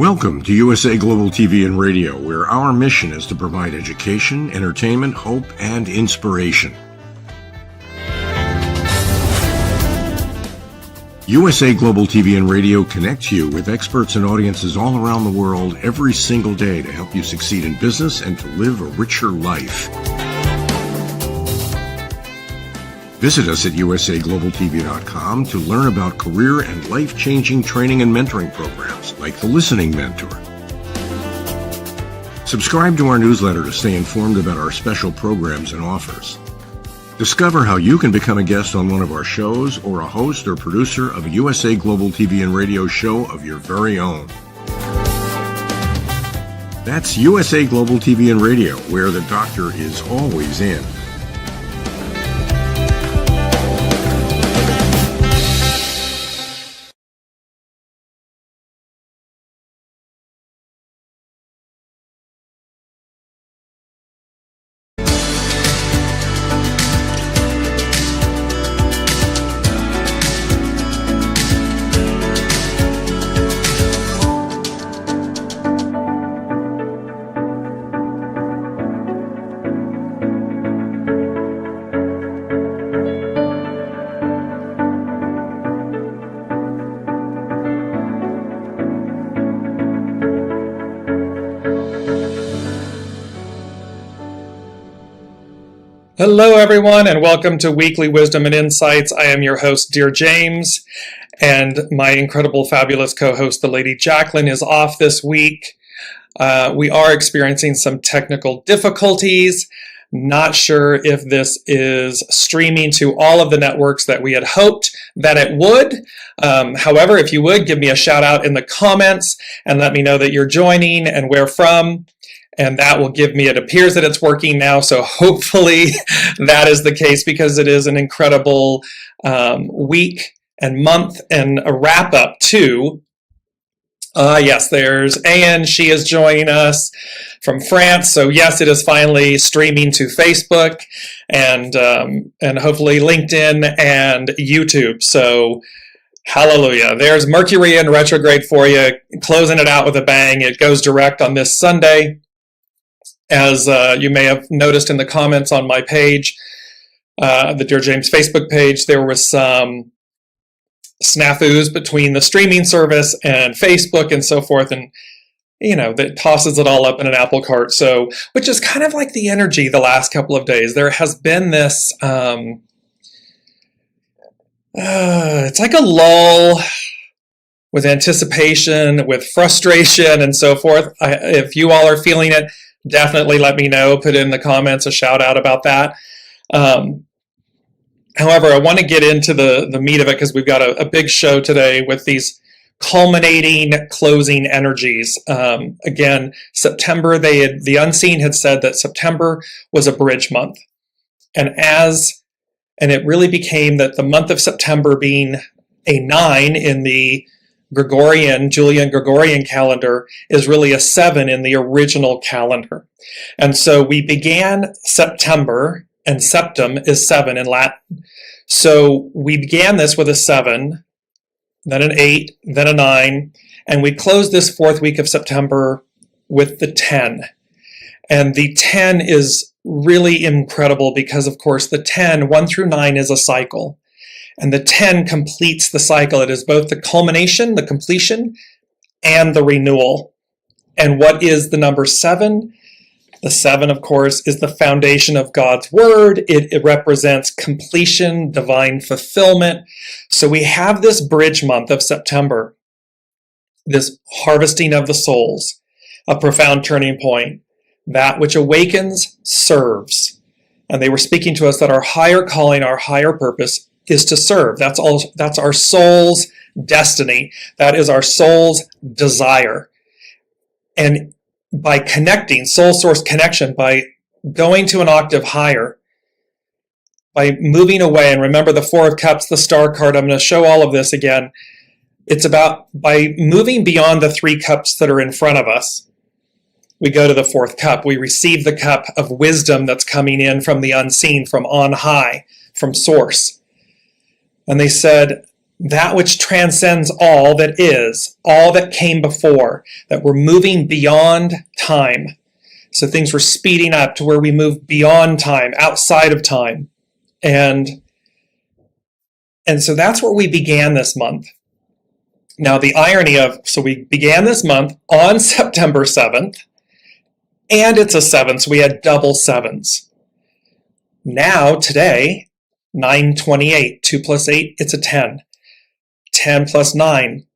Welcome to USA Global TV and Radio, where our mission is to provide education, entertainment, hope, and inspiration. USA Global TV and Radio connects you with experts and audiences all around the world every single day to help you succeed in business and to live a richer life. Visit us at usaglobaltv.com to learn about career and life-changing training and mentoring programs like the Listening Mentor. Subscribe to our newsletter to stay informed about our special programs and offers. Discover how you can become a guest on one of our shows or a host or producer of a USA Global TV and Radio show of your very own. That's USA Global TV and Radio, where the doctor is always in. Hello, everyone, and welcome to Weekly Wisdom and Insights. I am your host, Dearjames, and my incredible, fabulous co-host, the Lady Jacqueline, is off this week. We are experiencing some technical difficulties. Not sure if this is streaming to all of the networks that we had hoped that it would. However, if you would, give me a shout out in the comments and let me know that you're joining and where from. And that will give me, it appears that it's working now, so hopefully that is the case, because it is an incredible week and month and a wrap-up too. Yes, there's AN, she is joining us from France, so yes, it is finally streaming to Facebook and hopefully LinkedIn and YouTube, so hallelujah. There's Mercury in retrograde for you, closing it out with a bang. It goes direct on this Sunday. As you may have noticed in the comments on my page, the Dearjames Facebook page, there was some snafus between the streaming service and Facebook and so forth, and that tosses it all up in an apple cart. So, which is kind of like the energy the last couple of days. There has been this, it's like a lull with anticipation, with frustration, and so forth. If you all are feeling it, definitely let me know. Put in the comments a shout out about that. However, I want to get into the meat of it, because we've got a big show today with these culminating, closing energies. Again, September, the Unseen had said that September was a bridge month. And it really became that the month of September, being a 9 in the Julian Gregorian calendar, is really a 7 in the original calendar. And so we began September, and septem is 7 in Latin. So we began this with a 7, then an 8, then a 9, and we closed this 4th week of September with the 10. And the 10 is really incredible because, of course, the 10, 1 through 9, is a cycle. And the 10 completes the cycle. It is both the culmination, the completion, and the renewal. And what is the number 7? The 7, of course, is the foundation of God's Word. It represents completion, divine fulfillment. So we have this bridge month of September, this harvesting of the souls, a profound turning point. That which awakens serves. And they were speaking to us that our higher calling, our higher purpose is to serve. That's our soul's destiny. That is our soul's desire. And by connecting, soul source connection, by going to an octave higher, by moving away, and remember the 4 of Cups, the Star card, I'm going to show all of this again. It's about by moving beyond the 3 cups that are in front of us. We go to the 4th cup. We receive the cup of wisdom that's coming in from the unseen, from on high, from source. And they said, that which transcends all that is, all that came before, that we're moving beyond time. So things were speeding up to where we move beyond time, outside of time. And so that's where we began this month. Now, the irony so we began this month on September 7th, and it's a 7th, so we had double 7s. Now, today, 9/28, 2 plus 8, it's a 10. 10 plus 9,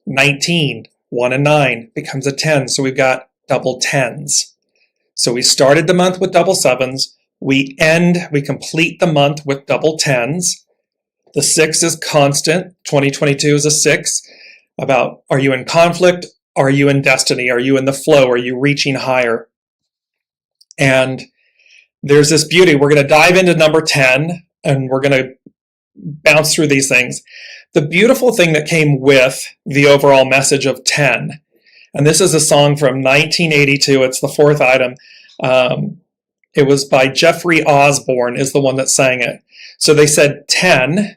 19. 1 and 9 becomes a 10, so we've got double 10s. So we started the month with double 7s. We complete the month with double 10s. The 6 is constant. 2022 is a 6. About, are you in conflict? Are you in destiny? Are you in the flow? Are you reaching higher? And there's this beauty. We're going to dive into number 10, and we're going to bounce through these things. The beautiful thing that came with the overall message of 10, and this is a song from 1982. It's the 4th item. It was by Jeffrey Osborne is the one that sang it. So they said 10,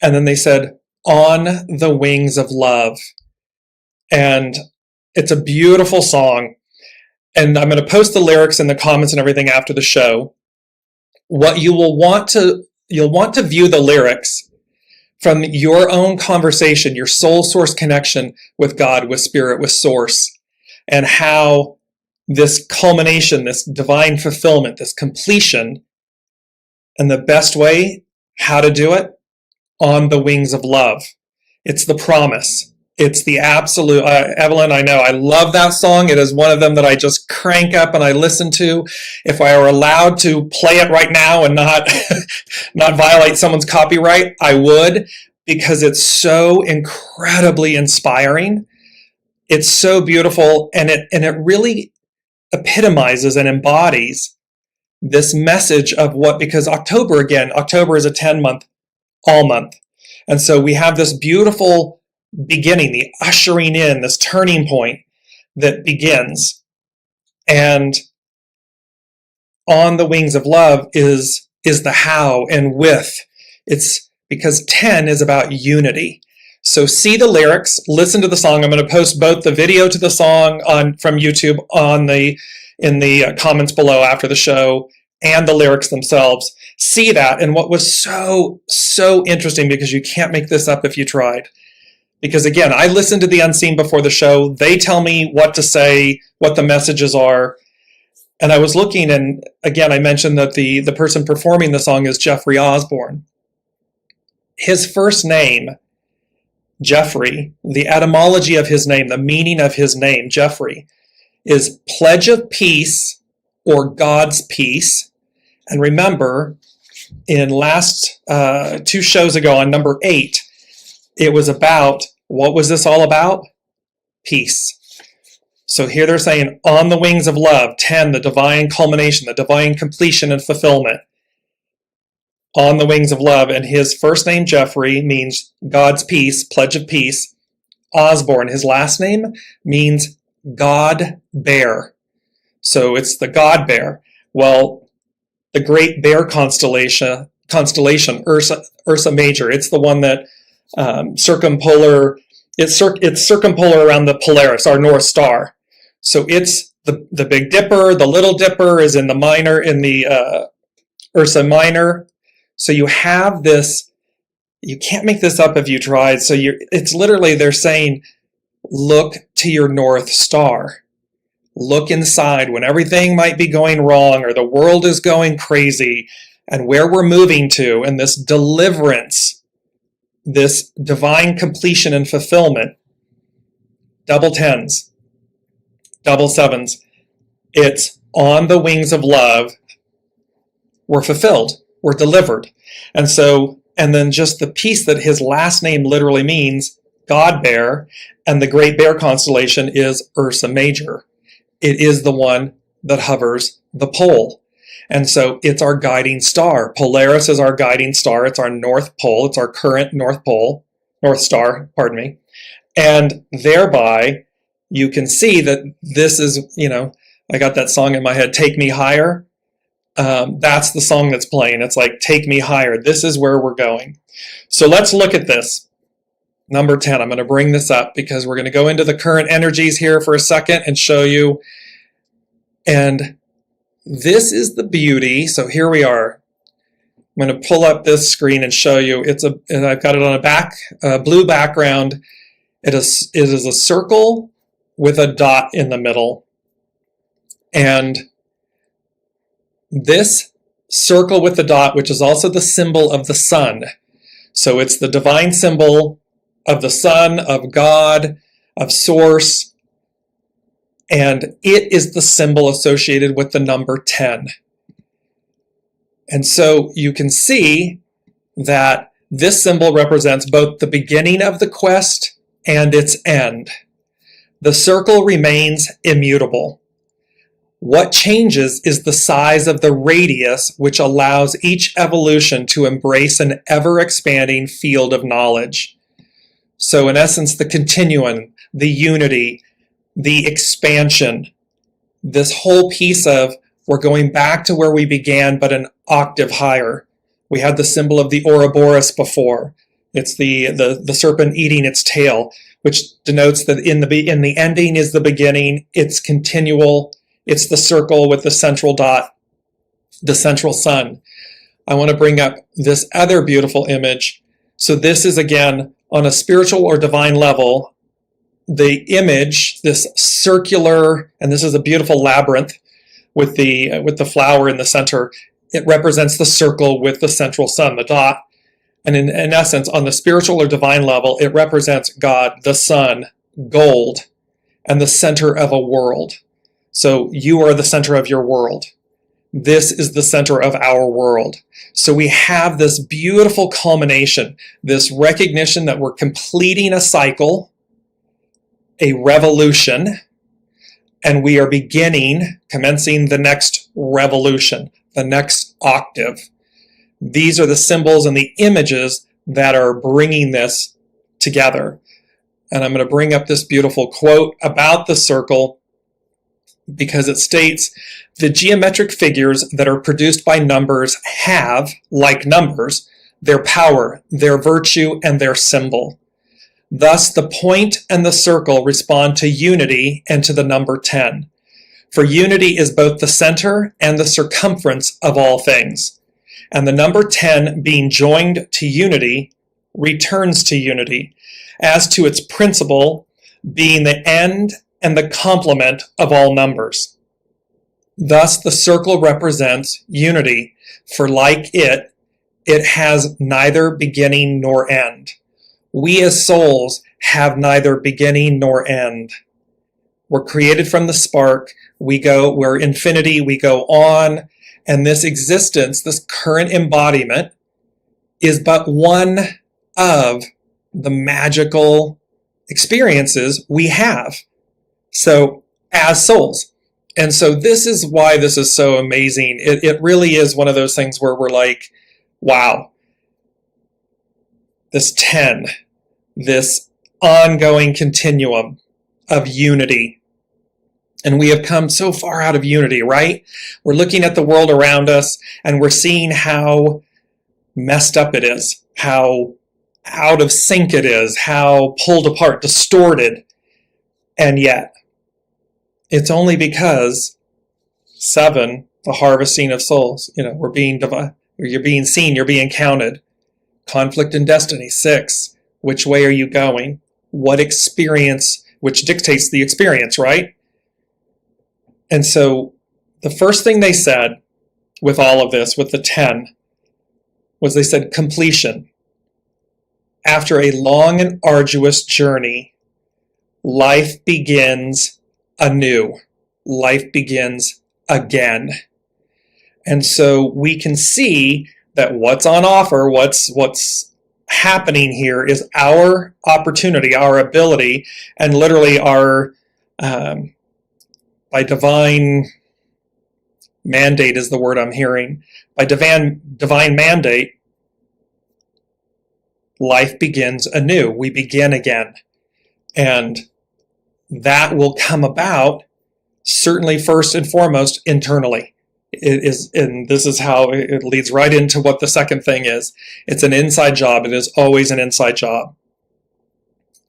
and then they said, on the wings of love. And it's a beautiful song. And I'm going to post the lyrics in the comments and everything after the show. What you'll want to view the lyrics from your own conversation, your soul source connection with God, with spirit, with source, and how this culmination, this divine fulfillment, this completion, and the best way, how to do it, on the wings of love. It's the promise. It's the absolute. Evelyn, I know, I love that song. It is one of them that I just crank up and I listen to. If I were allowed to play it right now and not violate someone's copyright, I would, because it's so incredibly inspiring. It's so beautiful, and it really epitomizes and embodies this message of what, because October is a 10-month, all month. And so we have this beautiful beginning, the ushering in, this turning point that begins. And on the wings of love is the how and with. It's because 10 is about unity. So see the lyrics, listen to the song. I'm going to post both the video to the song from YouTube in the comments below after the show, and the lyrics themselves. See that. And what was so interesting, because you can't make this up if you tried. Because again, I listened to the unseen before the show. They tell me what to say, what the messages are. And I was looking, and again, I mentioned that the person performing the song is Jeffrey Osborne. His first name, Jeffrey, the etymology of his name, the meaning of his name, Jeffrey, is pledge of peace or God's peace. And remember, in last 2 shows ago on number 8, it was about, what was this all about? Peace. So here they're saying, on the wings of love, 10, the divine culmination, the divine completion and fulfillment. On the wings of love. And his first name, Jeffrey, means God's peace, pledge of peace. Osborne, his last name, means God bear. So it's the God bear. Well, the Great Bear constellation, Ursa Major, it's the one that circumpolar around the Polaris, our North Star. So it's the Big Dipper. The Little Dipper is in the minor, in the Ursa Minor. So you have this. You can't make this up if you tried. So it's literally, they're saying, look to your North Star. Look inside when everything might be going wrong or the world is going crazy, and where we're moving to, and this deliverance, this divine completion and fulfillment. Double 10s, double 7s. It's on the wings of love. We're fulfilled. We're delivered. And then just the piece that his last name literally means, God bear, and the Great Bear constellation is Ursa Major. It is the one that hovers the pole. And so it's our guiding star. Polaris is our guiding star. It's our North Pole. It's our current North Star, pardon me. And thereby, you can see that this is, I got that song in my head, Take Me Higher. That's the song that's playing. It's like, take me higher. This is where we're going. So let's look at this. Number 10, I'm going to bring this up because we're going to go into the current energies here for a second and show you. And this is the beauty. So here we are. I'm going to pull up this screen and show you. And I've got it on a blue background. It is a circle with a dot in the middle. And this circle with the dot, which is also the symbol of the sun. So it's the divine symbol of the sun, of God, of source. And it is the symbol associated with the number 10. And so you can see that this symbol represents both the beginning of the quest and its end. The circle remains immutable. What changes is the size of the radius, which allows each evolution to embrace an ever-expanding field of knowledge. So in essence, the continuum, the unity, the expansion, this whole piece of we're going back to where we began, but an octave higher. We had the symbol of the Ouroboros before. It's the serpent eating its tail, which denotes that in the ending is the beginning. It's continual. It's the circle with the central dot, the central sun. I want to bring up this other beautiful image. So this is, again, on a spiritual or divine level, the image, this circular, and this is a beautiful labyrinth with the flower in the center. It represents the circle with the central sun, the dot. And in essence, on the spiritual or divine level, it represents God, the sun, gold, and the center of a world. So you are the center of your world. This is the center of our world. So we have this beautiful culmination, this recognition that we're completing a cycle, a revolution, and we are commencing the next revolution, the next octave. These are the symbols and the images that are bringing this together. And I'm going to bring up this beautiful quote about the circle because it states, the geometric figures that are produced by numbers have, like numbers, their power, their virtue, and their symbol. Thus, the point and the circle respond to unity and to the number 10. For unity is both the center and the circumference of all things. And the number 10 being joined to unity returns to unity, as to its principle being the end and the complement of all numbers. Thus, the circle represents unity, for like it has neither beginning nor end. We as souls have neither beginning nor end. We're created from the spark. We're infinity. We go on. And this existence, this current embodiment, is but one of the magical experiences we have. So, as souls. And so this is why this is so amazing. It really is one of those things where we're like, wow, this 10, this ongoing continuum of unity. And we have come so far out of unity, right? We're looking at the world around us and we're seeing how messed up it is, how out of sync it is, how pulled apart, distorted. And yet, it's only because 7, the harvesting of souls, we're being you're being seen, you're being counted. Conflict and destiny, 6, which way are you going? What experience, which dictates the experience, right? And so the first thing they said with all of this, with the 10, was they said completion. After a long and arduous journey, life begins anew. Life begins again. And so we can see that what's on offer, what's happening here is our opportunity, our ability, and literally our, by divine mandate is the word I'm hearing, by divine mandate, life begins anew. We begin again. And that will come about certainly first and foremost internally. it is, and this is how it leads right into what the second thing is. It's an inside job. It is always an inside job.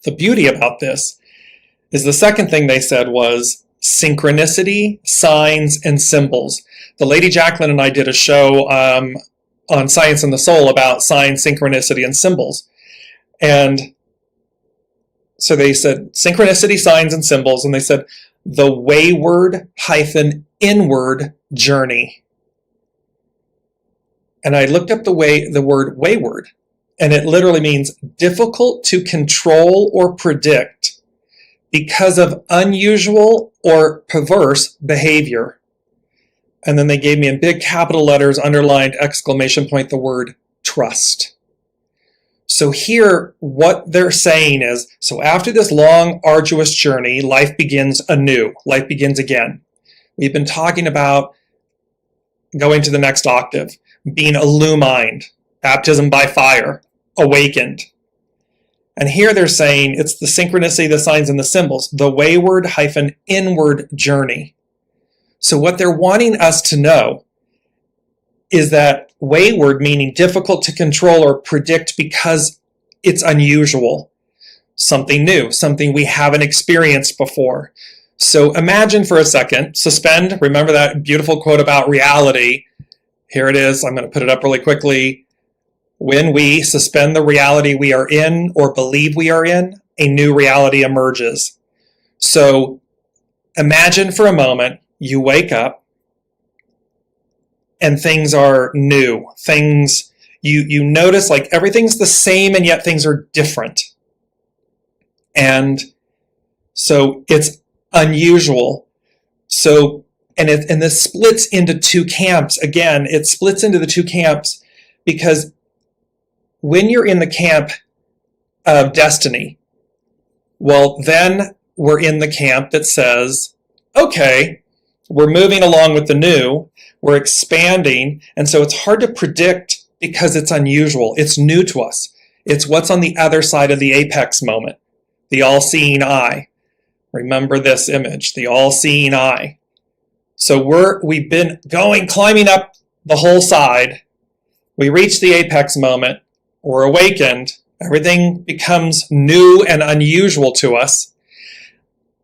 The beauty about this is the second thing they said was synchronicity, signs, and symbols. The Lady Jacqueline and I did a show on Science and the Soul about signs, synchronicity, and symbols. And so they said synchronicity, signs, and symbols, and they said the wayward-inward journey. And I looked up the word wayward, and it literally means difficult to control or predict because of unusual or perverse behavior. And then they gave me in big capital letters, underlined, exclamation point, the word trust. So here, what they're saying is, so after this long, arduous journey, life begins anew. Life begins again. We've been talking about going to the next octave, being illumined, baptism by fire, awakened. And here they're saying it's the synchronicity, the signs, and the symbols, the wayward-inward journey. So what they're wanting us to know is that wayward, meaning difficult to control or predict because it's unusual, something new, something we haven't experienced before. So imagine for a second, suspend, remember that beautiful quote about reality. Here it is, I'm going to put it up really quickly. When we suspend the reality we are in or believe we are in, a new reality emerges. So imagine for a moment, you wake up, and things are new. Things, you notice like everything's the same and yet things are different. And so it's unusual. So, and this splits into two camps. Again, it splits into the two camps because when you're in the camp of destiny, well, then we're in the camp that says, okay, we're moving along with the new, we're expanding, and so it's hard to predict because it's unusual. It's new to us. It's what's on the other side of the apex moment, the all-seeing eye. Remember this image, the all-seeing eye. So we've been climbing up the whole side. We reach the apex moment, we're awakened, everything becomes new and unusual to us,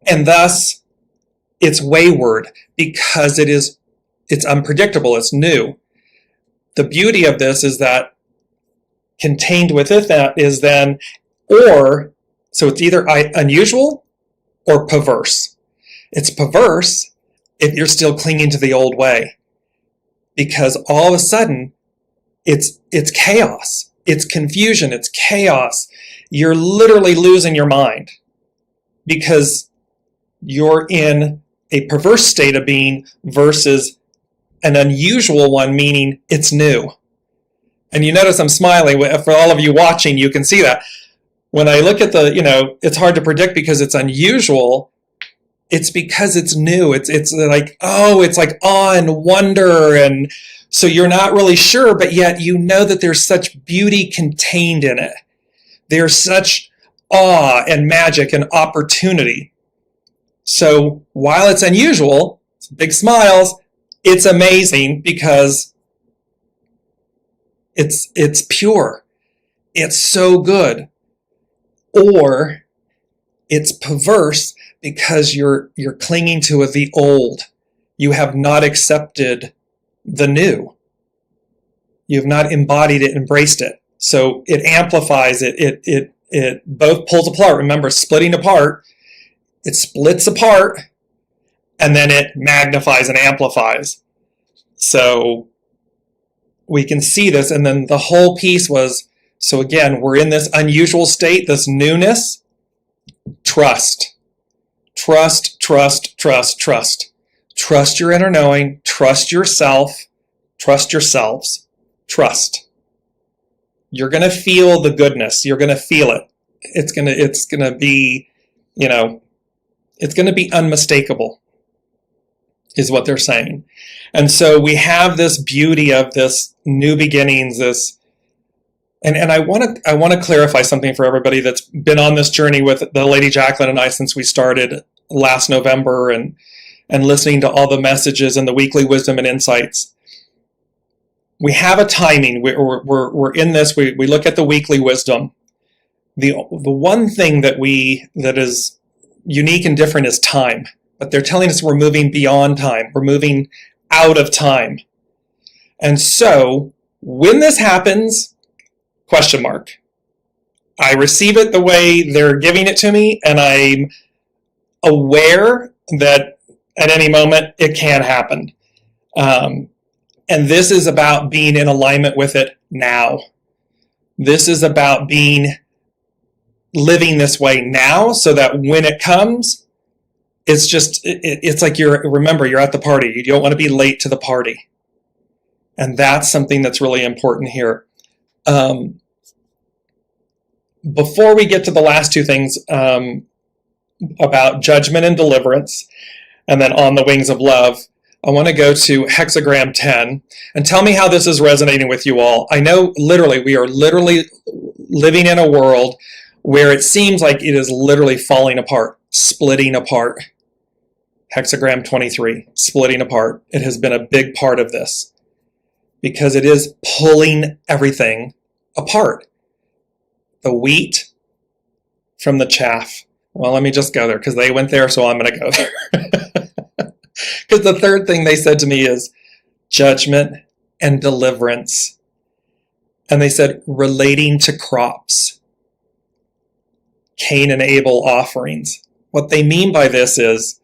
and thus it's wayward because it's unpredictable, it's new. The beauty of this is that contained within that is then, so it's either unusual or perverse. It's perverse if you're still clinging to the old way, because all of a sudden it's chaos, it's confusion, it's chaos. You're literally losing your mind because you're in a perverse state of being versus an unusual one, meaning it's new. And you notice I'm smiling. For all of you watching, you can see that. When I look at it's hard to predict because it's unusual. It's because it's new. It's like, oh, it's like awe and wonder. And so you're not really sure, but yet you know that there's such beauty contained in it. There's such awe and magic and opportunity. So while it's unusual, big smiles, it's amazing because it's pure. It's so good. Or it's perverse because you're clinging to the old. You have not accepted the new. You have not embodied it, embraced it. So it amplifies it. It both pulls apart. Remember, splitting apart. It splits apart, and then it magnifies and amplifies. So we can see this, and then the whole piece was, so again, we're in this unusual state, this newness. Trust. Trust, trust, trust, trust. Trust your inner knowing. Trust yourself. Trust yourselves. Trust. You're going to feel the goodness. You're going to feel it. It's going to be, it's going to be unmistakable, is what they're saying. And so we have this beauty of this new beginnings, and I want to clarify something for everybody that's been on this journey with the Lady Jacqueline and I since we started last November, and and listening to all the messages and the weekly wisdom and insights. We have a timing. We're in this. We look at the weekly wisdom. The one thing that is unique and different is time. But they're telling us we're moving beyond time. We're moving out of time. And so when this happens, question mark. I receive it the way they're giving it to me, and I'm aware that at any moment it can happen. And this is about being in alignment with it now. This is about living this way now, so that when it comes, it's like remember, you're at the party. You don't want to be late to the party. And that's something that's really important here. Before we get to the last two things about judgment and deliverance, and then on the wings of love, I want to go to hexagram 10 and tell me how this is resonating with you all. I know we are literally living in a world where it seems like it is literally falling apart, splitting apart. Hexagram 23, splitting apart. It has been a big part of this because it is pulling everything apart. The wheat from the chaff. Well, let me just go there because they went there, so I'm going to go there. Because the third thing they said to me is judgment and deliverance. And they said relating to crops. CAIN and ABEL offerings. What they mean by this is,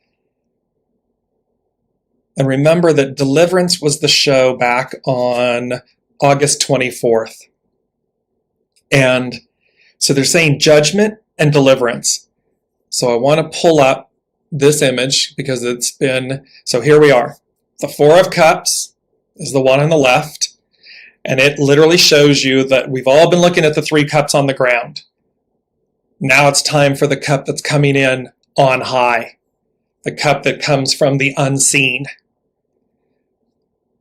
and remember that Deliverance was the show back on August 24th. And so they're saying judgment and deliverance. So I want to pull up this image because so here we are. The Four of Cups is the one on the left. And it literally shows you that we've all been looking at the three cups on the ground. Now it's time for the cup that's coming in on high. The cup that comes from the unseen.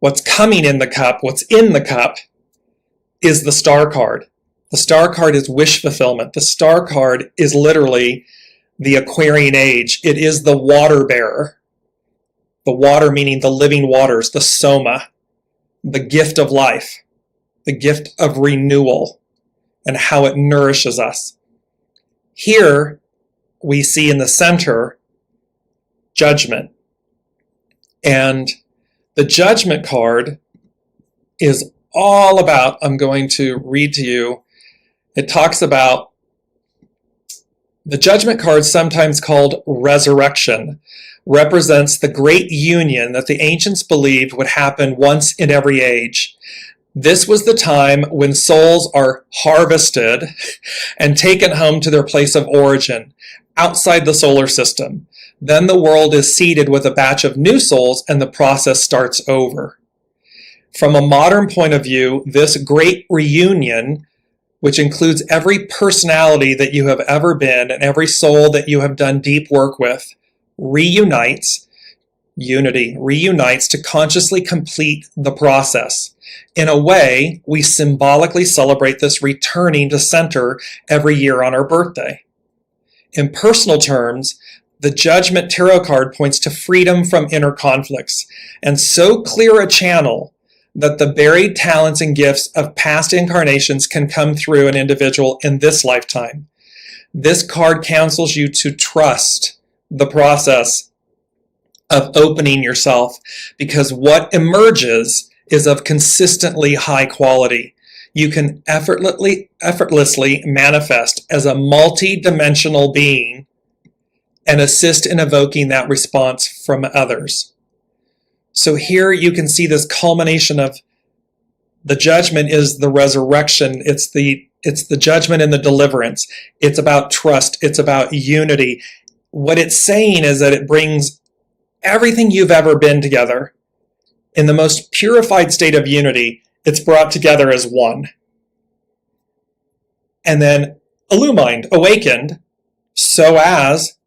What's coming in the cup, what's in the cup, is the Star card. The Star card is wish fulfillment. The Star card is literally the Aquarian age. It is the water bearer. The water meaning the living waters, the soma, the gift of life, the gift of renewal, and how it nourishes us. Here we see in the center judgment. And the judgment card is all about, I'm going to read to you, it talks about the judgment card, sometimes called resurrection, represents the great union that the ancients believed would happen once in every age. This was the time when souls are harvested and taken home to their place of origin, outside the solar system. Then the world is seeded with a batch of new souls and the process starts over. From a modern point of view, this great reunion, which includes every personality that you have ever been and every soul that you have done deep work with, reunites to consciously complete the process. In a way, we symbolically celebrate this returning to center every year on our birthday. In personal terms, the Judgment Tarot card points to freedom from inner conflicts and so clear a channel that the buried talents and gifts of past incarnations can come through an individual in this lifetime. This card counsels you to trust the process of opening yourself because what emerges is of consistently high quality. You can effortlessly manifest as a multi-dimensional being and assist in evoking that response from others. So here you can see this culmination of the judgment is the resurrection. It's the judgment and the deliverance. It's about trust. It's about unity. What it's saying is that it brings everything you've ever been together in the most purified state of unity. It's brought together as one. And then illumined, awakened, so as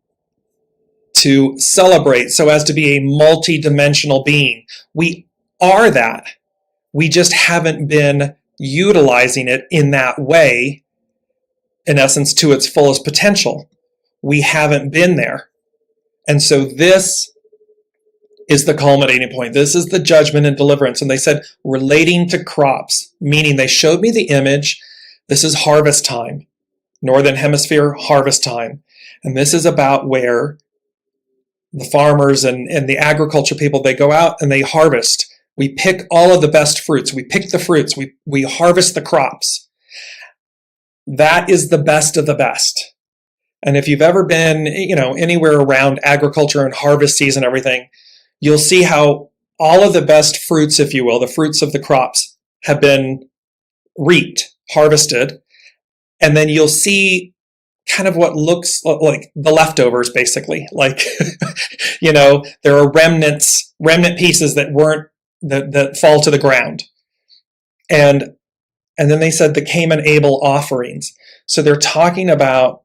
to celebrate, so as to be a multi-dimensional being. We are that. We just haven't been utilizing it in that way, in essence, to its fullest potential. We haven't been there. And so this is the culminating point. This is the judgment and deliverance. And they said relating to crops, meaning they showed me the image. This is harvest time, Northern Hemisphere harvest time. And this is about where the farmers and the agriculture people, they go out and they harvest. We pick all of the best fruits. We pick the fruits. We harvest the crops. That is the best of the best. And if you've ever been, anywhere around agriculture and harvest season and everything, you'll see how all of the best fruits, if you will, the fruits of the crops have been reaped, harvested. And then you'll see kind of what looks like the leftovers, basically. Like, there are remnant pieces that fall to the ground. And then they said the CAIN and ABEL offerings. So they're talking about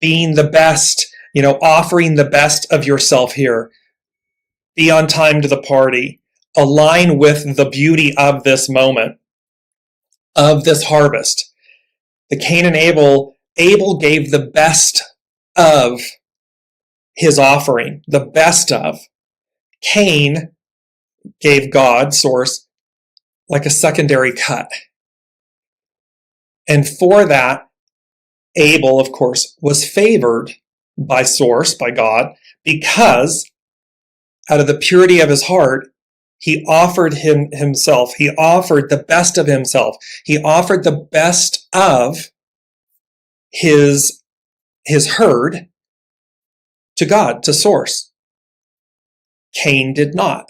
being the best, offering the best of yourself here. Be on time to the party. Align with the beauty of this moment, of this harvest. The CAIN and Abel gave the best of his offering, the best of. Cain gave God, source, like a secondary cut. And for that, Abel, of course, was favored by source, by God, because out of the purity of his heart, he offered himself. He offered the best of himself. He offered the best of his herd to God, to source. Cain did not.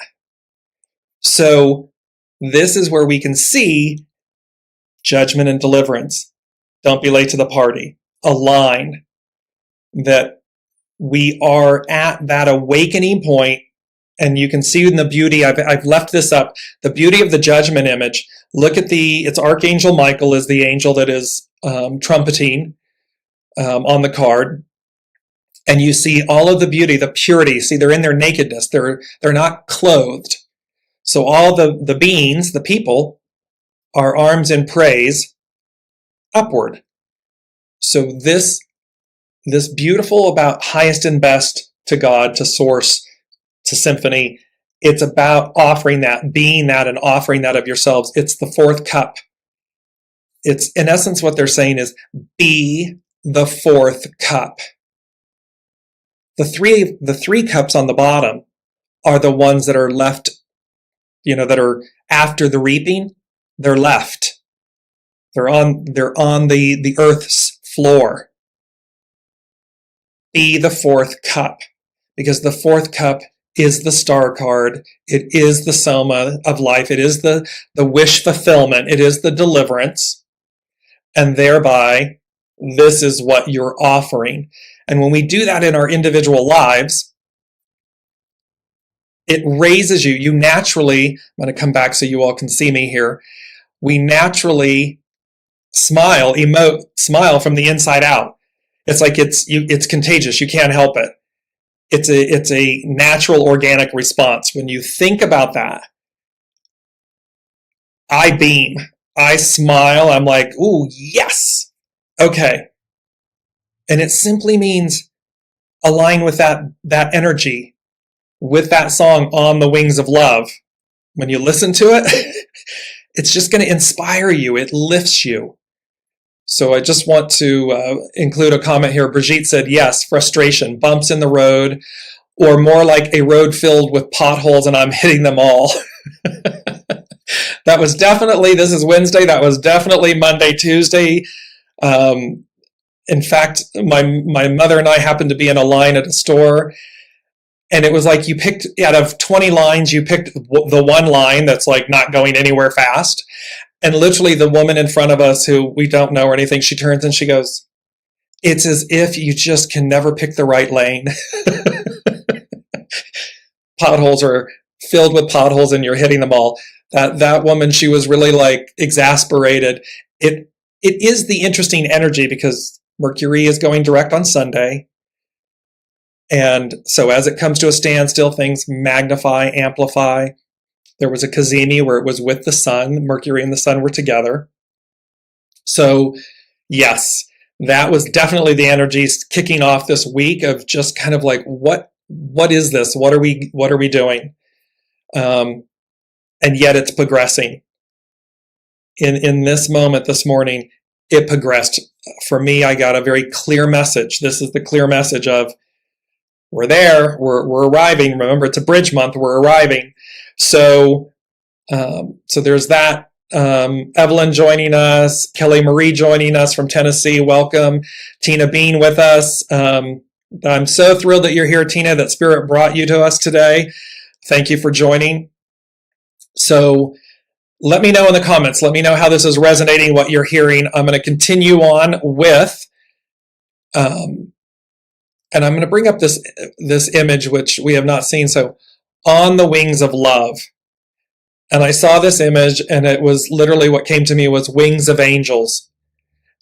So this is where we can see judgment and deliverance. Don't be late to the party. Align. That we are at that awakening point, and you can see in the beauty, I've left this up, the beauty of the judgment image. Look at it's Archangel Michael is the angel that is trumpeting on the card. And you see all of the beauty, the purity. See, they're in their nakedness. They're not clothed. So all the beings, the people, are arms in praise upward. So this beautiful about highest and best to God, to source, to symphony, it's about offering that, being that, and offering that of yourselves. It's the fourth cup. It's, in essence, what they're saying is, be the fourth cup. The three cups on the bottom are the ones that are left, that are after the reaping. They're left. They're on the earth's floor. Be the fourth cup, because the fourth cup is the star card. It is the soma of life. It is the wish fulfillment. It is the deliverance. And thereby, this is what you're offering. And when we do that in our individual lives, it raises you. You naturally, I'm going to come back so you all can see me here. We naturally smile from the inside out. It's like it's contagious. You can't help it. It's a natural organic response. When you think about that, I beam, I smile. I'm like, ooh, yes. Okay. And it simply means align with that energy, with that song, On the Wings of Love. When you listen to it, it's just going to inspire you. It lifts you. So I just want to include a comment here. Brigitte said, yes, frustration, bumps in the road, or more like a road filled with potholes and I'm hitting them all. That was definitely, this is Wednesday, that was definitely Monday, Tuesday. In fact, my mother and I happened to be in a line at a store, and it was like you picked, out of 20 lines, you picked the one line that's like not going anywhere fast. And literally the woman in front of us, who we don't know or anything, she turns and she goes, it's as if you just can never pick the right lane. Potholes are filled with potholes and you're hitting them all. That woman, she was really like exasperated. It is the interesting energy because Mercury is going direct on Sunday. And so as it comes to a standstill, things magnify, amplify. There was a Cazimi where it was with the sun. Mercury and the sun were together. So yes, that was definitely the energies kicking off this week of just kind of like, what what is this? What are we doing? And yet it's progressing. In this moment this morning, it progressed. For me, I got a very clear message. This is the clear message of, we're there, we're arriving. Remember, it's a bridge month, we're arriving. So there's that. Evelyn joining us, Kelly Marie joining us from Tennessee. Welcome. Tina Bean with us. I'm so thrilled that you're here, Tina, that Spirit brought you to us today. Thank you for joining. So let me know in the comments. Let me know how this is resonating, what you're hearing. I'm going to continue on with, and I'm going to bring up this image, which we have not seen. So, on the wings of love. And I saw this image, and it was literally what came to me was wings of angels.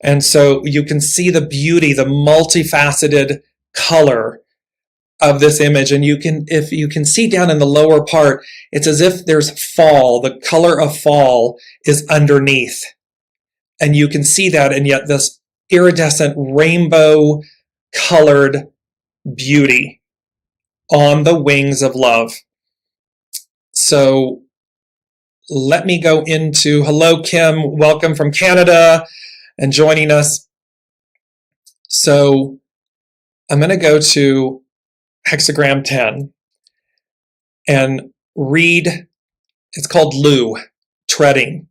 And so you can see the beauty, the multifaceted color of this image. And if you can see down in the lower part, it's as if there's fall. The color of fall is underneath. And you can see that, and yet this iridescent rainbow colored beauty on the wings of love. So let me go into, hello, Kim, welcome from Canada and joining us. So I'm going to go to hexagram 10 and read, it's called Lu, treading.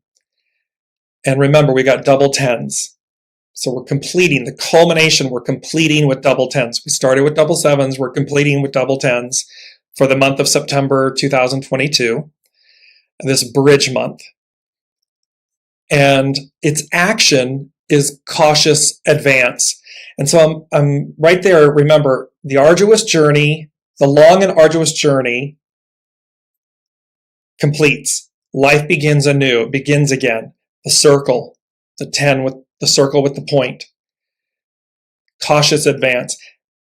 And remember, we got double tens. So we're completing the culmination, we're completing with double tens. We started with double sevens, we're completing with double tens for the month of September 2022. This bridge month. And its action is cautious advance. And so I'm right there. Remember, the arduous journey, the long and arduous journey completes. Life begins anew. It begins again. The circle, the 10 with the circle with the point. Cautious advance.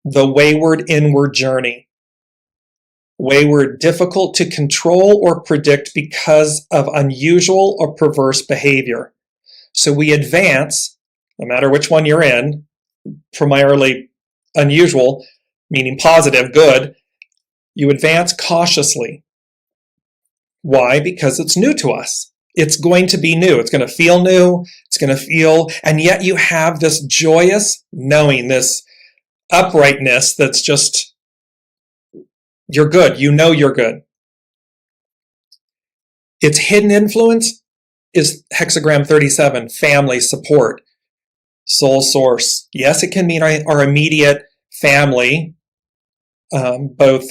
The wayward inward journey. Wayward, difficult to control or predict because of unusual or perverse behavior. So we advance, no matter which one you're in, primarily unusual, meaning positive, good. You advance cautiously. Why? Because it's new to us. It's going to be new. It's going to feel new. It's going to feel, and yet you have this joyous knowing, this uprightness that's just, you're good. You know you're good. Its hidden influence is hexagram 37, family support, soul source. Yes, it can mean our immediate family, both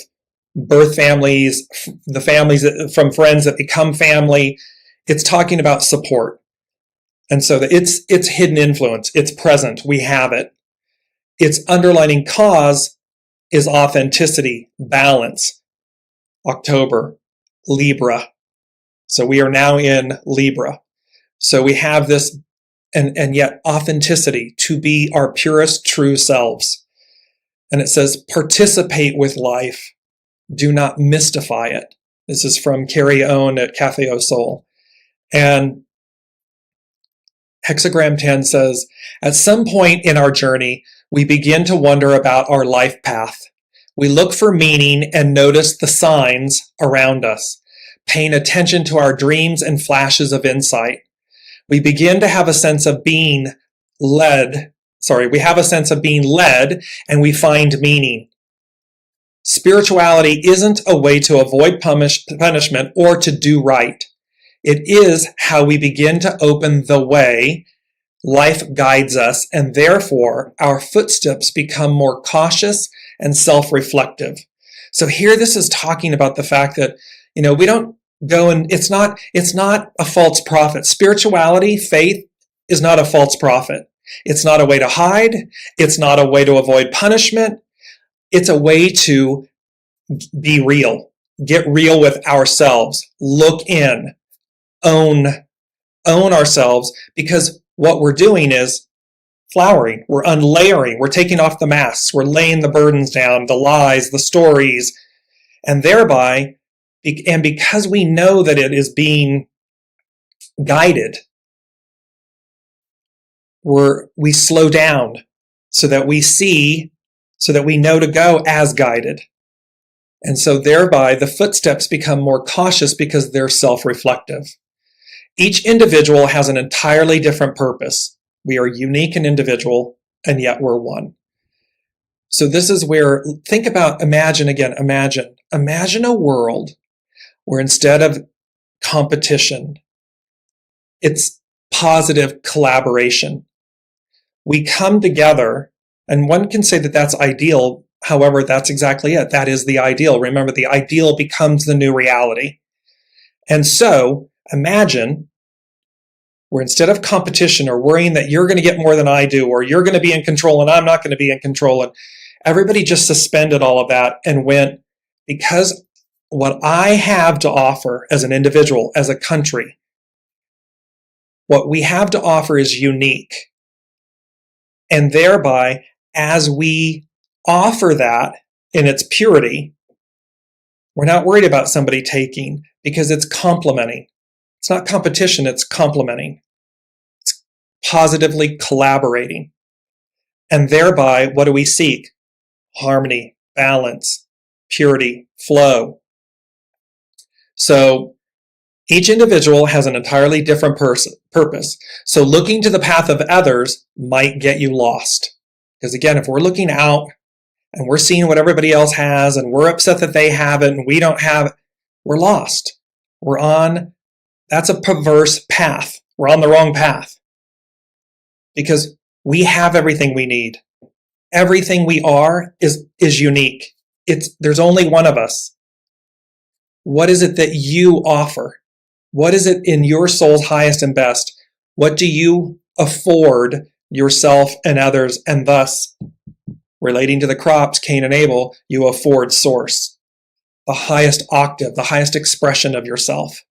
birth families, the families from friends that become family. It's talking about support. And so it's hidden influence. It's present. We have it. Its underlining cause is authenticity, balance. October, Libra. So we are now in Libra. So we have this, and yet authenticity, to be our purest true selves. And it says, participate with life. Do not mystify it. This is from Carrie Owen at Cafe Au Sol. And hexagram 10 says, at some point in our journey, we begin to wonder about our life path. We look for meaning and notice the signs around us, paying attention to our dreams and flashes of insight. We begin to have a sense of being led. We have a sense of being led, and we find meaning. Spirituality isn't a way to avoid punishment or to do right. It is how we begin to open the way. Life guides us, and therefore our footsteps become more cautious and self-reflective. So here this is talking about the fact that, we don't go and it's not a false prophet. Spirituality, faith is not a false prophet. It's not a way to hide. It's not a way to avoid punishment. It's a way to be real, get real with ourselves, look in, own ourselves, because what we're doing is flowering. We're unlayering. We're taking off the masks. We're laying the burdens down, the lies, the stories, and thereby, and because we know that it is being guided, we slow down so that we see, so that we know to go as guided. And so thereby the footsteps become more cautious because they're self-reflective. Each individual has an entirely different purpose. We are unique and individual, and yet we're one. So this is where, think about, imagine a world where instead of competition, it's positive collaboration. We come together, and one can say that that's ideal. However, that's exactly it. That is the ideal. Remember, the ideal becomes the new reality. And so imagine where instead of competition or worrying that you're going to get more than I do, or you're going to be in control and I'm not going to be in control, and everybody just suspended all of that and went, because what I have to offer as an individual, as a country, what we have to offer is unique. And thereby, as we offer that in its purity, we're not worried about somebody taking, because it's complementing. It's not competition, it's complementing. It's positively collaborating. And thereby, what do we seek? Harmony, balance, purity, flow. So each individual has an entirely different purpose. So looking to the path of others might get you lost. Because again, if we're looking out and we're seeing what everybody else has and we're upset that they have it and we don't have it, we're lost. That's a perverse path. We're on the wrong path. Because we have everything we need. Everything we are is unique. There's only one of us. What is it that you offer? What is it in your soul's highest and best? What do you afford yourself and others? And thus, relating to the crops, Cain and Abel, you afford source, the highest octave, the highest expression of yourself.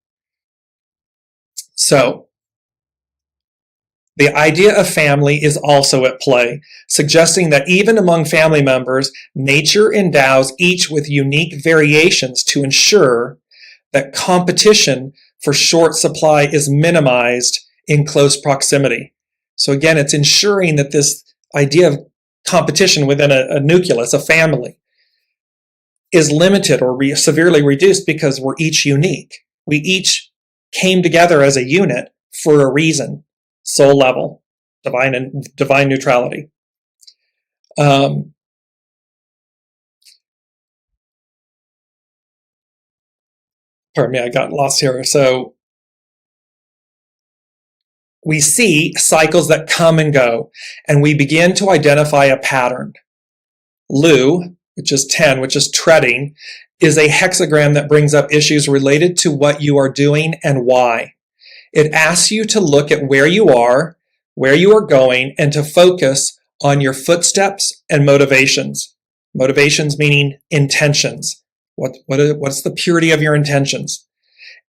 So, the idea of family is also at play, suggesting that even among family members, nature endows each with unique variations to ensure that competition for short supply is minimized in close proximity. So again, it's ensuring that this idea of competition within a nucleus, a family, is limited or severely reduced because we're each unique. We each came together as a unit for a reason. Soul level, divine neutrality. Pardon me, I got lost here. So we see cycles that come and go, and we begin to identify a pattern. Lu, which is 10, which is treading, is a hexagram that brings up issues related to what you are doing and why. It asks you to look at where you are going, and to focus on your footsteps and motivations. Motivations meaning intentions. What's the purity of your intentions?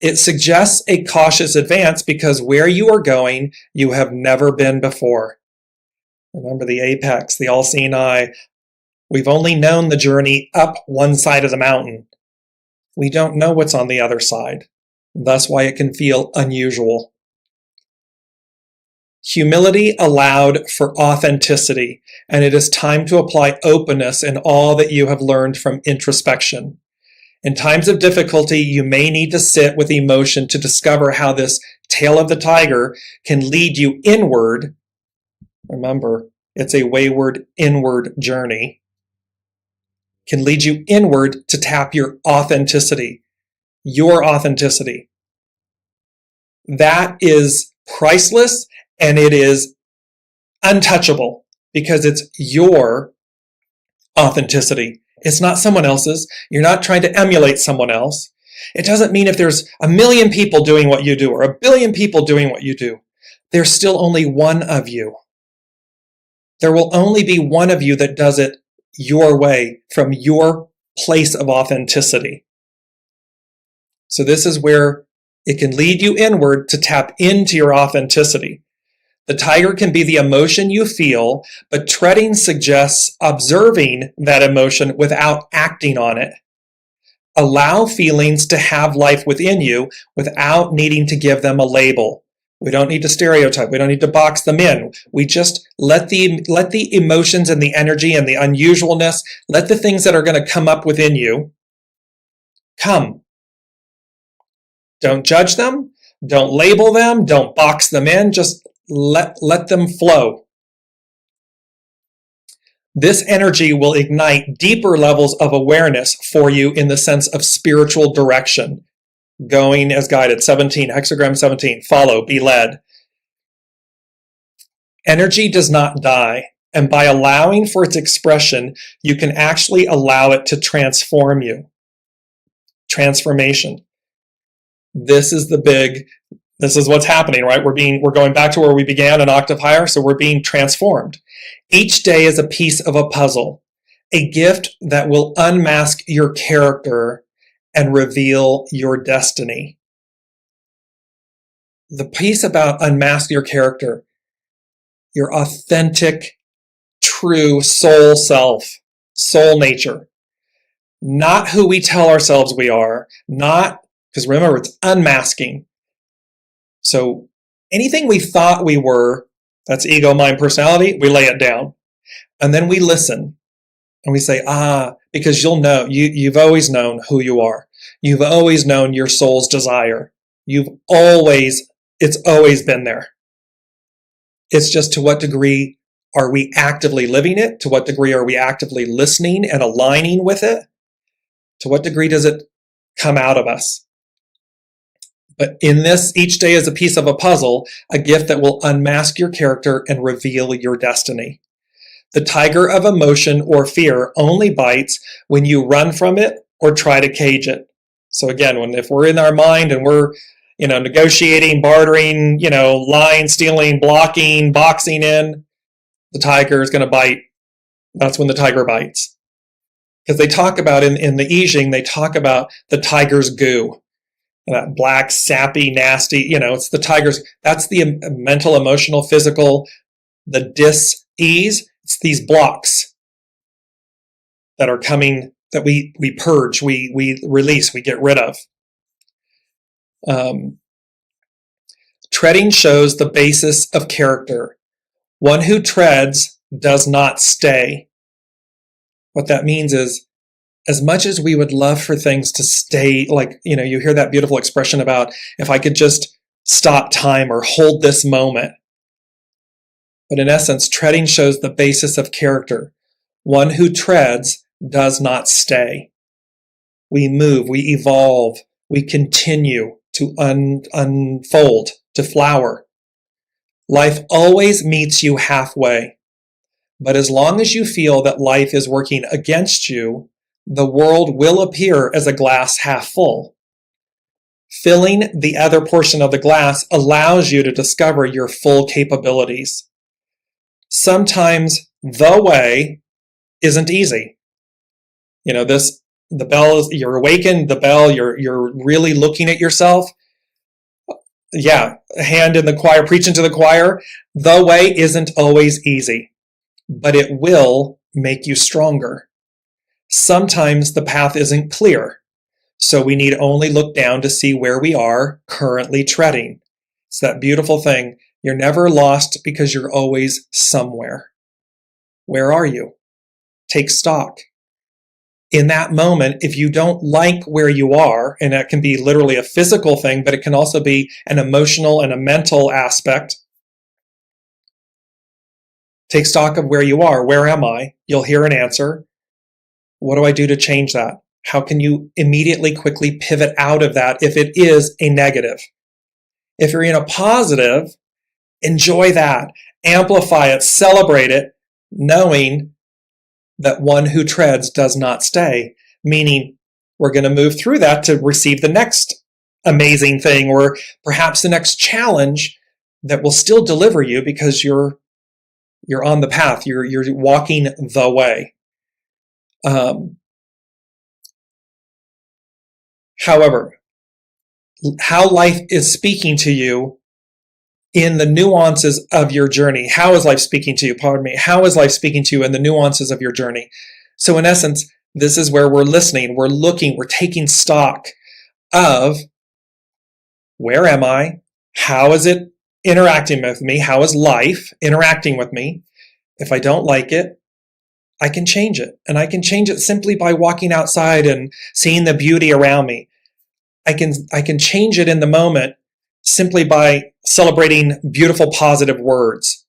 It suggests a cautious advance because where you are going, you have never been before. Remember the apex, the all-seeing eye. We've only known the journey up one side of the mountain. We don't know what's on the other side. Thus why it can feel unusual. Humility allowed for authenticity, and it is time to apply openness in all that you have learned from introspection. In times of difficulty, you may need to sit with emotion to discover how this tail of the tiger can lead you inward. Remember, it's a wayward inward journey. Can lead you inward to tap your authenticity. Your authenticity. That is priceless and it is untouchable because it's your authenticity. It's not someone else's. You're not trying to emulate someone else. It doesn't mean if there's 1 million people doing what you do or 1 billion people doing what you do, there's still only one of you. There will only be one of you that does it your way from your place of authenticity. So this is where it can lead you inward to tap into your authenticity. The tiger can be the emotion you feel, but treading suggests observing that emotion without acting on it. Allow feelings to have life within you without needing to give them a label. We don't need to stereotype. We don't need to box them in. We just let the emotions and the energy and the unusualness, let the things that are going to come up within you Come. Don't judge them. Don't label them. Don't box them in. Just let them flow. This energy will ignite deeper levels of awareness for you in the sense of spiritual direction. Going as guided. 17, hexagram 17. Follow, be led. Energy does not die. And by allowing for its expression, you can actually allow it to transform you. Transformation. This is what's happening, right? We're going back to where we began, an octave higher, so we're being transformed. Each day is a piece of a puzzle, a gift that will unmask your character and reveal your destiny. The piece about unmask your character, your authentic, true soul self, soul nature, not who we tell ourselves we are, not, because remember, it's unmasking. So anything we thought we were, that's ego, mind, personality, we lay it down. And then we listen and we say, because you'll know, you've always known who you are. You've always known your soul's desire. It's always been there. It's just to what degree are we actively living it? To what degree are we actively listening and aligning with it? To what degree does it come out of us? But in this, each day is a piece of a puzzle, a gift that will unmask your character and reveal your destiny. The tiger of emotion or fear only bites when you run from it or try to cage it. So again, if we're in our mind and we're, negotiating, bartering, lying, stealing, blocking, boxing in, the tiger is going to bite. That's when the tiger bites. Because they talk about, in the I Ching, they talk about the tiger's goo. That black, sappy, nasty, it's the tiger's, that's the mental, emotional, physical, the dis-ease. It's these blocks that are coming, that we purge, we release, we get rid of. Treading shows the basis of character. One who treads does not stay. What that means is, as much as we would love for things to stay, you hear that beautiful expression about, if I could just stop time or hold this moment. But in essence, treading shows the basis of character. One who treads does not stay. We move, we evolve, we continue to unfold, to flower. Life always meets you halfway. But as long as you feel that life is working against you, the world will appear as a glass half full. Filling the other portion of the glass allows you to discover your full capabilities. Sometimes the way isn't easy. The bell is, you're awakened, the bell, you're really looking at yourself. Yeah, hand in the choir, preaching to the choir. The way isn't always easy, but it will make you stronger. Sometimes the path isn't clear, so we need only look down to see where we are currently treading. It's that beautiful thing. You're never lost because you're always somewhere. Where are you? Take stock. In that moment, if you don't like where you are, and that can be literally a physical thing, but it can also be an emotional and a mental aspect, take stock of where you are. Where am I? You'll hear an answer. What do I do to change that? How can you immediately, quickly pivot out of that if it is a negative? If you're in a positive, enjoy that. Amplify it, celebrate it, knowing that one who treads does not stay, meaning we're going to move through that to receive the next amazing thing or perhaps the next challenge that will still deliver you because you're on the path, you're walking the way. However, how life is speaking to you in the nuances of your journey. How is life speaking to you? Pardon me. How is life speaking to you in the nuances of your journey? So in essence, this is where we're listening, we're looking, we're taking stock of where am I? How is it interacting with me? How is life interacting with me? If I don't like it, I can change it. And I can change it simply by walking outside and seeing the beauty around me. I can change it in the moment simply by celebrating beautiful, positive words.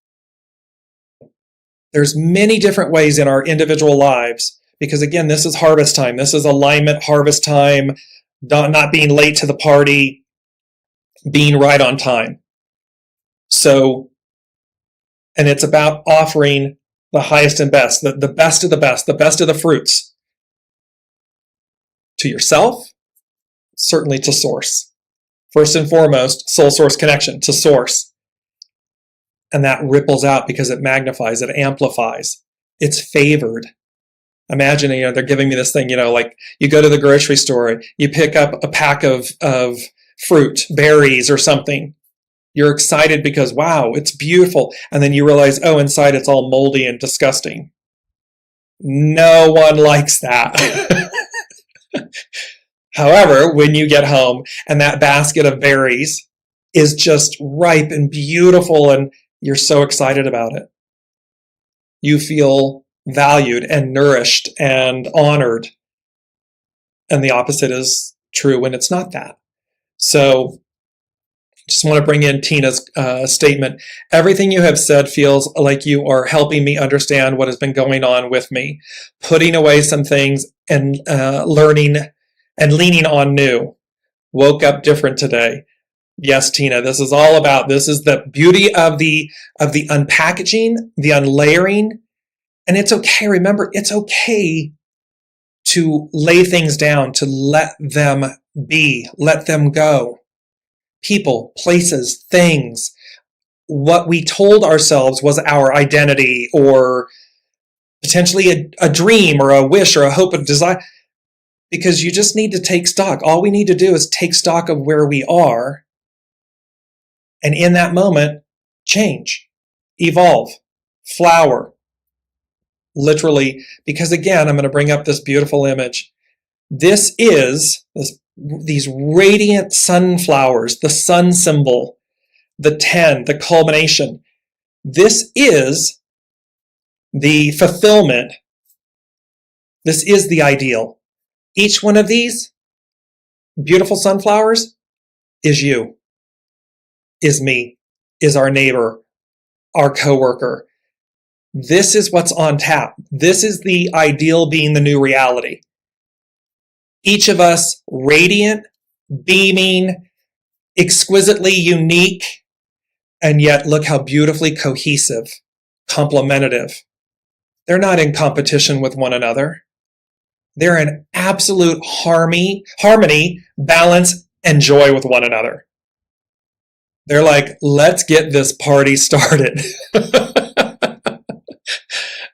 There's many different ways in our individual lives, because again, this is harvest time. This is alignment, harvest time, not being late to the party, being right on time. So, and it's about offering the highest and best, the best of the best, the best of the fruits to yourself, certainly to source. First and foremost, soul source connection to source. And that ripples out because it magnifies, it amplifies. It's favored. Imagine, they're giving me this thing, like you go to the grocery store, you pick up a pack of fruit, berries or something. You're excited because, wow, it's beautiful. And then you realize, oh, inside it's all moldy and disgusting. No one likes that. However, when you get home and that basket of berries is just ripe and beautiful and you're so excited about it, you feel valued and nourished and honored. And the opposite is true when it's not that. So just want to bring in Tina's statement. Everything you have said feels like you are helping me understand what has been going on with me, putting away some things and learning and leaning on new. Woke up different today. Yes, Tina, this is all about, this is the beauty of the unpackaging, the unlayering. And it's okay. Remember, it's okay to lay things down, to let them be, let them go. People, places, things, what we told ourselves was our identity or potentially a dream or a wish or a hope or desire, because you just need to take stock. All we need to do is take stock of where we are. And in that moment, change, evolve, flower. Literally, because again, I'm going to bring up this beautiful image. This is these radiant sunflowers, the sun symbol, the 10, the culmination. This is the fulfillment. This is the ideal. Each one of these beautiful sunflowers is you, is me, is our neighbor, our coworker. This is what's on tap. This is the ideal being the new reality. Each of us radiant, beaming, exquisitely unique, and yet look how beautifully cohesive, complementative. They're not in competition with one another. They're in absolute harmony, balance, and joy with one another. They're like, let's get this party started.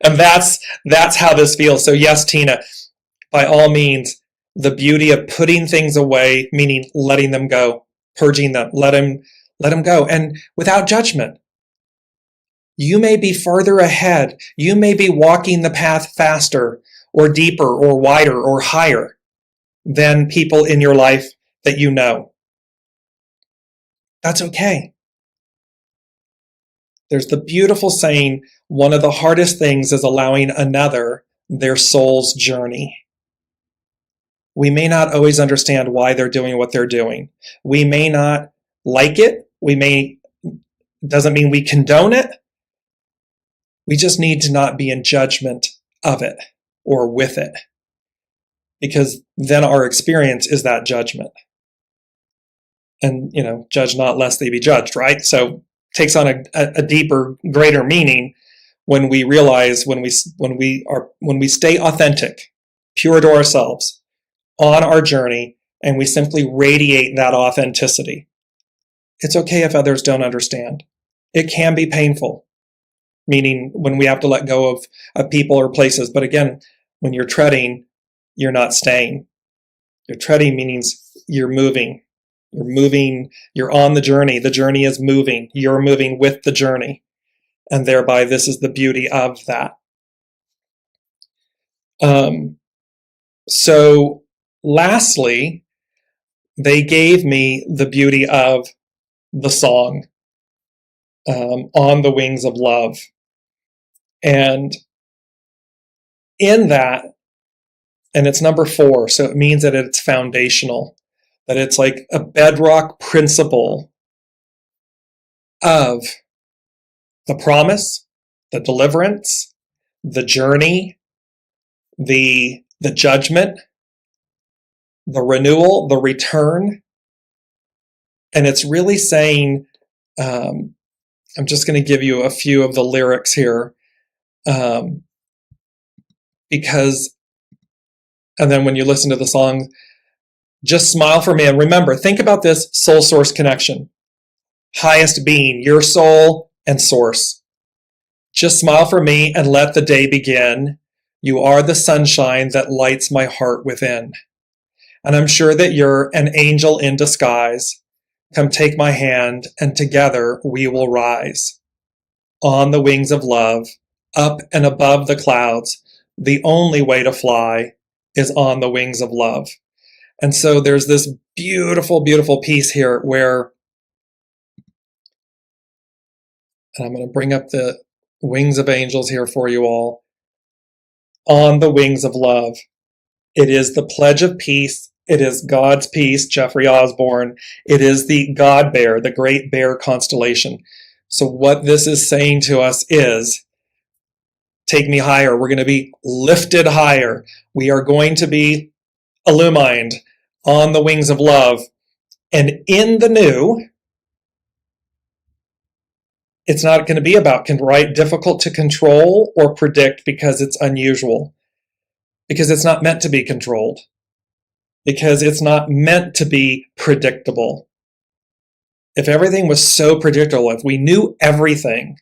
And that's how this feels. So yes, Tina, by all means, the beauty of putting things away, meaning letting them go, purging them, let them go, and without judgment. You may be further ahead. You may be walking the path faster or deeper or wider or higher than people in your life that you know. That's okay. There's the beautiful saying, one of the hardest things is allowing another their soul's journey. We may not always understand why they're doing what they're doing. We may not like it. Doesn't mean we condone it. We just need to not be in judgment of it or with it, because then our experience is that judgment. And, judge not lest they be judged, right? So takes on a deeper, greater meaning when we realize, when we stay authentic, pure to ourselves on our journey, and we simply radiate that authenticity. It's okay if others don't understand. It can be painful, meaning when we have to let go of people or places. But again, when you're treading, you're not staying. You're treading means you're moving. You're moving, you're on the journey. The journey is moving. You're moving with the journey. And thereby, this is the beauty of that. So lastly, they gave me the beauty of the song, On the Wings of Love. And in that, and it's number 4, so it means that it's foundational, that it's like a bedrock principle of the promise, the deliverance, the journey, the judgment, the renewal, the return. And it's really saying, I'm just going to give you a few of the lyrics here, because, and then when you listen to the song, just smile for me. And remember, think about this soul source connection. Highest being, your soul and source. Just smile for me and let the day begin. You are the sunshine that lights my heart within. And I'm sure that you're an angel in disguise. Come take my hand and together we will rise. On the wings of love, up and above the clouds, the only way to fly is on the wings of love. And so there's this beautiful, beautiful piece here where, and I'm going to bring up the wings of angels here for you all. On the wings of love. It is the pledge of peace. It is God's peace, Jeffrey Osborne. It is the God Bear, the Great Bear constellation. So what this is saying to us is, take me higher. We're going to be lifted higher. We are going to be illumined on the wings of love. And in the new, it's not going to be about, right, difficult to control or predict because it's unusual. Because it's not meant to be controlled. Because it's not meant to be predictable. If everything was so predictable, if we knew everything,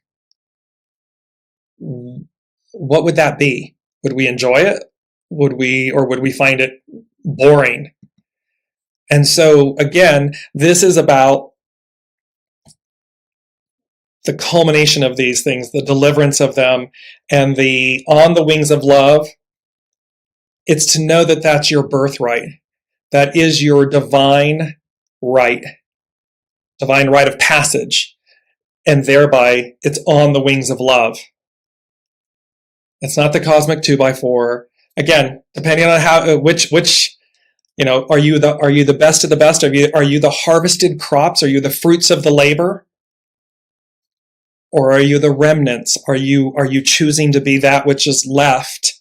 what would that be? Would we enjoy it? Would we find it boring? And so, again, this is about the culmination of these things, the deliverance of them, and the on the wings of love. It's to know that that's your birthright. That is your divine right of passage. And thereby, it's on the wings of love. It's not the cosmic 2x4. Again, depending on how, which, are you the best of the best? Are you the harvested crops? Are you the fruits of the labor? Or are you the remnants? Are you choosing to be that which is left?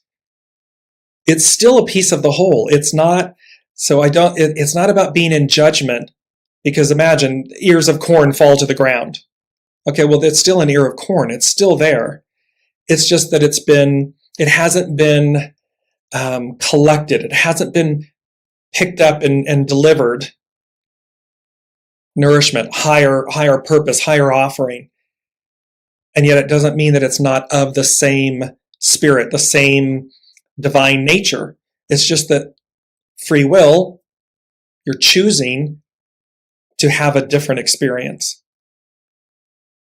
It's still a piece of the whole. It's not, it's not about being in judgment, because imagine ears of corn fall to the ground. Okay, well, it's still an ear of corn. It's still there. It's just that it hasn't been collected. It hasn't been picked up and delivered. Nourishment, higher purpose, higher offering. And yet it doesn't mean that it's not of the same spirit, the same divine nature. It's just that free will, you're choosing to have a different experience.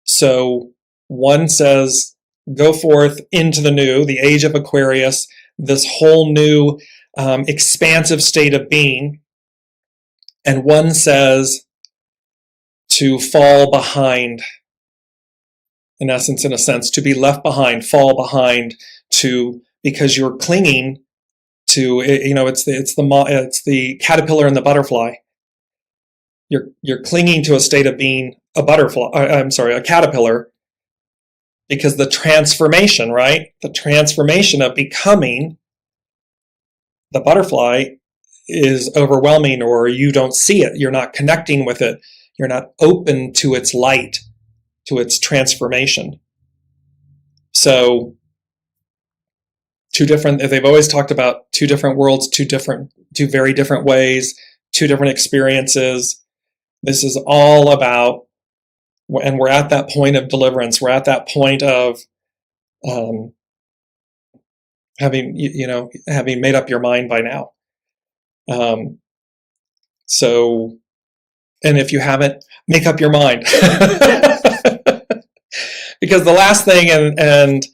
So one says, go forth into the new, the age of Aquarius, this whole new expansive state of being. And one says to fall behind. In essence, in a sense, to be left behind, fall behind, because you're clinging to, it's the caterpillar and the butterfly. You're clinging to a state of being a caterpillar, because the transformation, right? The transformation of becoming the butterfly is overwhelming, or you don't see it. You're not connecting with it. You're not open to its light, to its transformation. So they've always talked about two different worlds, two very different ways, two different experiences. This is all about, and we're at that point of deliverance. We're at that point of having made up your mind by now. And if you haven't, make up your mind. Because the last thing, and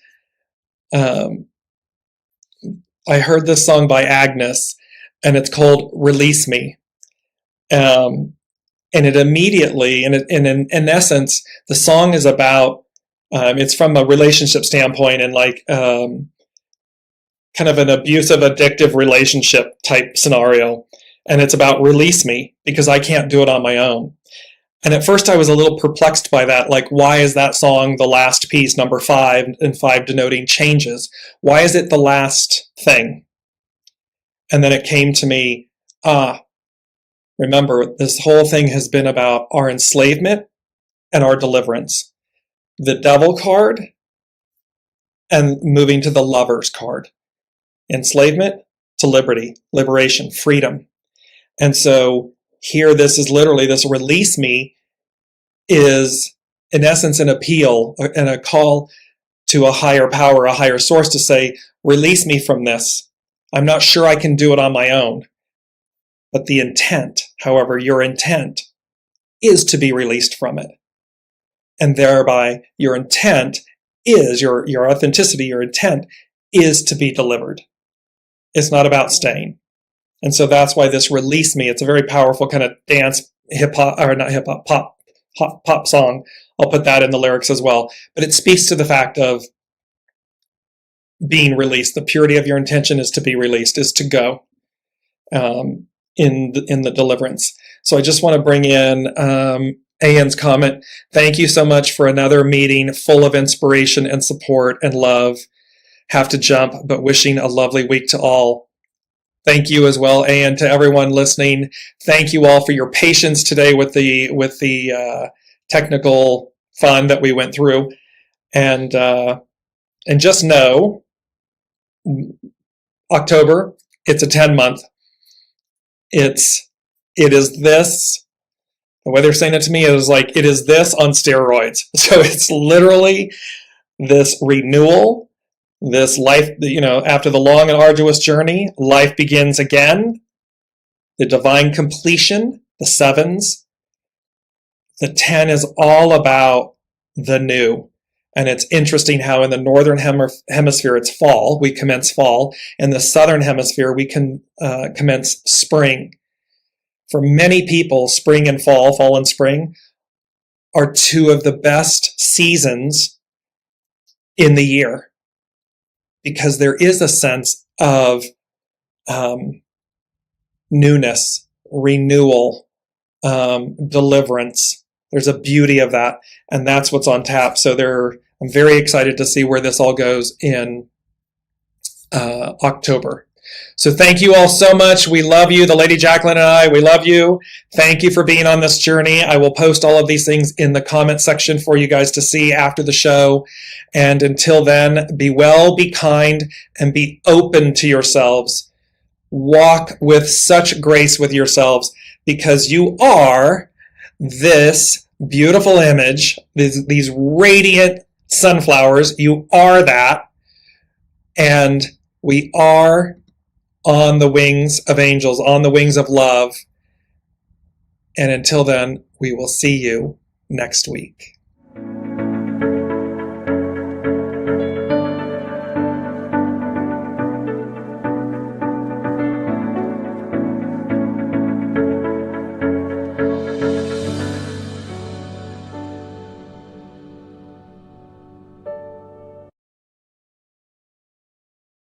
I heard this song by Agnes, and it's called Release Me. And it immediately, in essence, the song is about, it's from a relationship standpoint, and kind of an abusive, addictive relationship type scenario. And it's about release me because I can't do it on my own. And at first I was a little perplexed by that. Like, why is that song the last piece, number 5, and 5 denoting changes? Why is it the last thing? And then it came to me, remember, this whole thing has been about our enslavement and our deliverance. The Devil card and moving to the Lovers card. Enslavement to liberty, liberation, freedom. And so here, this is literally, this release me is in essence an appeal and a call to a higher power, a higher source to say, release me from this. I'm not sure I can do it on my own. But the intent, however, your intent is to be released from it. And thereby your intent is, your authenticity, your intent is to be delivered. It's not about staying. And so that's why this release me, it's a very powerful kind of dance, hip-hop, or not hip-hop, pop song. I'll put that in the lyrics as well. But it speaks to the fact of being released. The purity of your intention is to be released, is to go in the deliverance. So I just want to bring in Anne's comment. Thank you so much for another meeting full of inspiration and support and love. Have to jump, but wishing a lovely week to all. Thank you as well, and to everyone listening. Thank you all for your patience today with the technical fun that we went through, and just know, October, it's a 10-month. It is this. The way they're saying it to me is like, it is this on steroids. So it's literally this renewal. This life, after the long and arduous journey, life begins again. The divine completion, the 7s. The 10 is all about the new. And it's interesting how in the northern hemisphere it's fall. We commence fall. In the southern hemisphere, we can commence spring. For many people, spring and fall and spring, are 2 of the best seasons in the year. Because there is a sense of newness, renewal, deliverance. There's a beauty of that, and that's what's on tap. So I'm very excited to see where this all goes in October. So thank you all so much. We love you. The Lady Jacqueline and I, we love you. Thank you for being on this journey. I will post all of these things in the comment section for you guys to see after the show. And until then, be well, be kind, and be open to yourselves. Walk with such grace with yourselves because you are this beautiful image, these radiant sunflowers. You are that. And we are on the wings of angels, on the wings of love. And until then, we will see you next week.